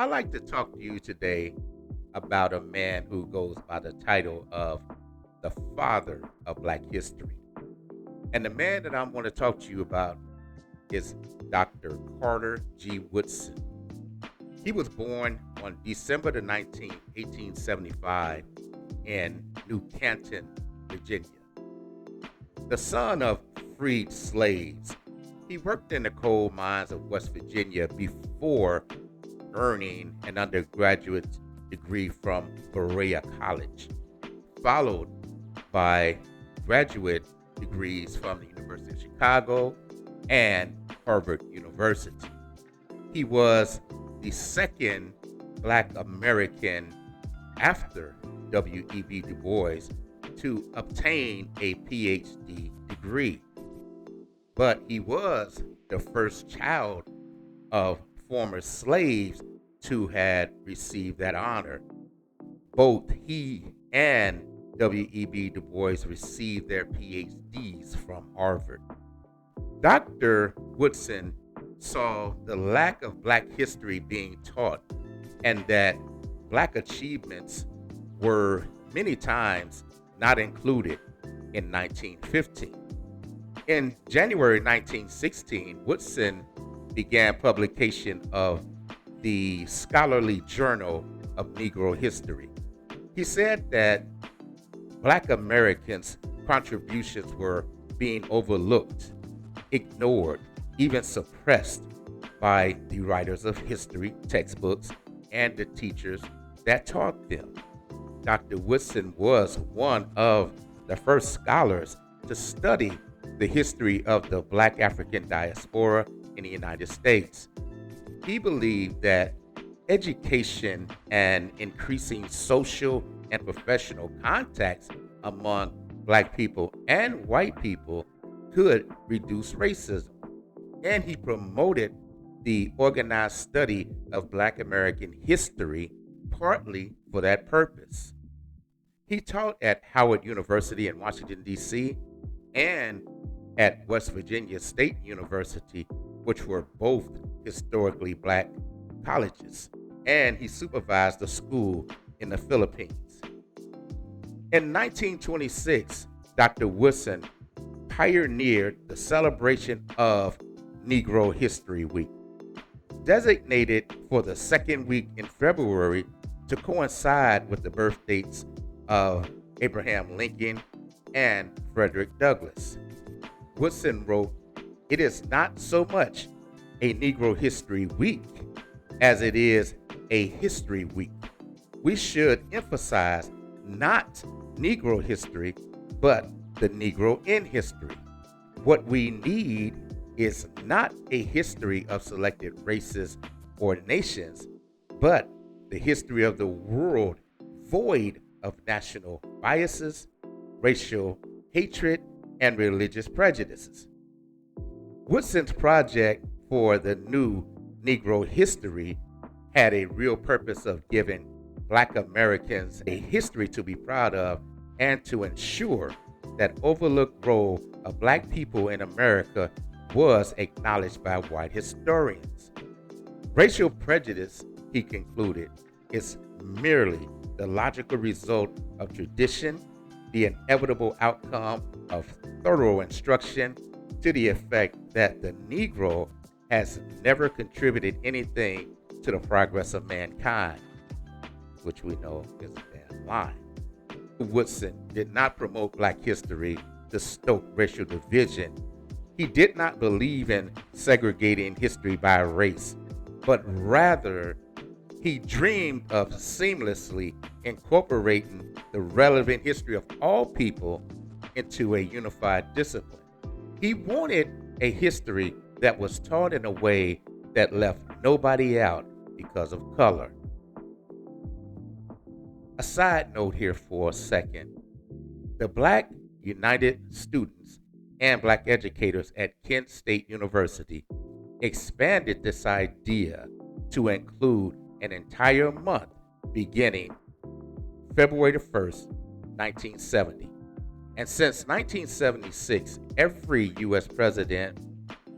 I'd like to talk to you today about a man who goes by the title of the father of Black history. And the man that I'm going to talk to you about is Dr. Carter G. Woodson. He was born on December the 19th, 1875, in New Canton, Virginia. The son of freed slaves, he worked in the coal mines of West Virginia before earning an undergraduate degree from Berea College, followed by graduate degrees from the University of Chicago and Harvard University. He was the second Black American after W.E.B. Du Bois to obtain a PhD degree, but he was the first child of former slaves to had received that honor. Both he and W.E.B. Du Bois received their PhDs from Harvard. Dr. Woodson saw the lack of Black history being taught and that Black achievements were many times not included in 1915. In January 1916, Woodson began publication of the scholarly journal of Negro history. He said that Black Americans' contributions were being overlooked, ignored, even suppressed by the writers of history textbooks and the teachers that taught them. Dr. Woodson was one of the first scholars to study the history of the Black African diaspora in the United States. He believed that education and increasing social and professional contacts among Black people and white people could reduce racism. And he promoted the organized study of Black American history partly for that purpose. He taught at Howard University in Washington, D.C., and at West Virginia State University, which were both historically Black colleges, and he supervised a school in the Philippines. In 1926, Dr. Woodson pioneered the celebration of Negro History Week, designated for the second week in February to coincide with the birth dates of Abraham Lincoln and Frederick Douglass. Woodson wrote, "It is not so much a Negro History Week as it is a History Week. We should emphasize not Negro history, but the Negro in history. What we need is not a history of selected races or nations, but the history of the world void of national biases, racial hatred, and religious prejudices." Woodson's project for the new Negro history had a real purpose of giving Black Americans a history to be proud of and to ensure that overlooked role of Black people in America was acknowledged by white historians. Racial prejudice, he concluded, is merely the logical result of tradition, the inevitable outcome of thorough instruction, to the effect that the Negro has never contributed anything to the progress of mankind, which we know is a damn lie. Woodson did not promote Black history to stoke racial division. He did not believe in segregating history by race, but rather he dreamed of seamlessly incorporating the relevant history of all people into a unified discipline. He wanted a history that was taught in a way that left nobody out because of color. A side note here for a second. The Black United Students and Black educators at Kent State University expanded this idea to include an entire month beginning February the 1st, 1970. And since 1976, every U.S. president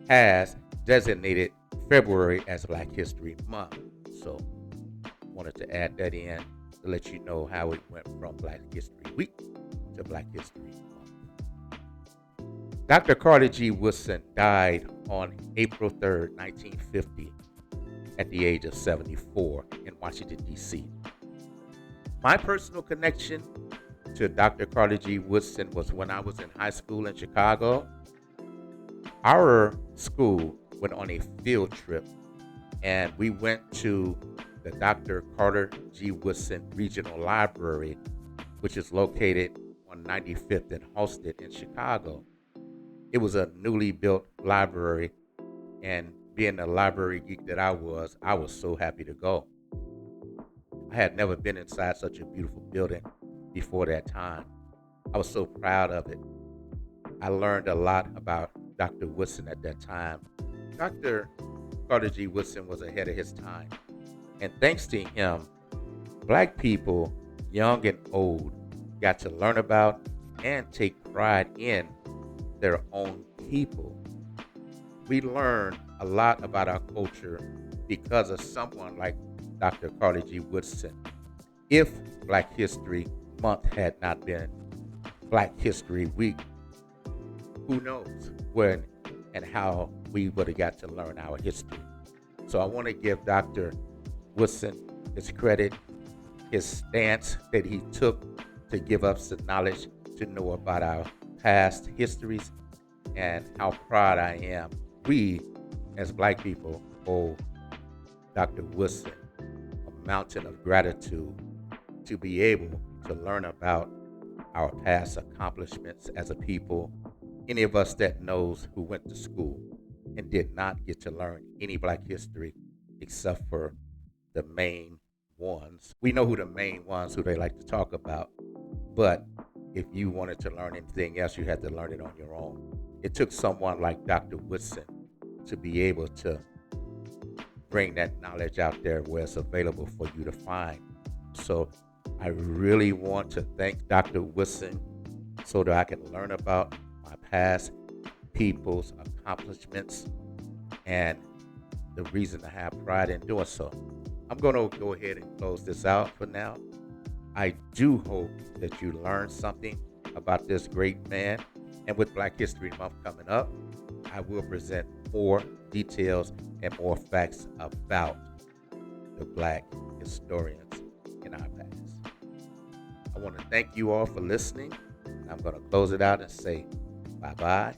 has designated February as Black History Month. So Wanted to add that in to let you know how it went from Black History Week to Black History Month. Dr. Carter G. Woodson died on April 3rd, 1950, at the age of 74 in Washington, D.C. My personal connection to Dr. Carter G. Woodson was when I was in high school in Chicago. Our school went on a field trip and we went to the Dr. Carter G. Woodson Regional Library, which is located on 95th and Halsted in Chicago. It was a newly built library, and being the library geek that I was so happy to go. I had never been inside such a beautiful building before that time. I was so proud of it. I learned a lot about Dr. Woodson at that time. Dr. Carter G. Woodson was ahead of his time. And thanks to him, Black people, young and old, got to learn about and take pride in their own people. We learned a lot about our culture because of someone like Dr. Carter G. Woodson. If Black History Month had not been Black History Week, who knows when and how we would have got to learn our history. So I want to give Dr. Woodson his credit, his stance that he took to give us the knowledge to know about our past histories, and how proud I am. We, as Black people, owe Dr. Woodson a mountain of gratitude to be able to learn about our past accomplishments as a people. Any of us that knows who went to school and did not get to learn any Black history except for the main ones. We know who the main ones who they like to talk about, but if you wanted to learn anything else, you had to learn it on your own. It took someone like Dr. Woodson to be able to bring that knowledge out there where it's available for you to find. So I really want to thank Dr. Woodson so that I can learn about my past people's accomplishments and the reason to have pride in doing so. I'm going to go ahead and close this out for now. I do hope that you learned something about this great man. And with Black History Month coming up, I will present more details and more facts about the Black historians in our past. I want to thank you all for listening. I'm going to close it out and say bye-bye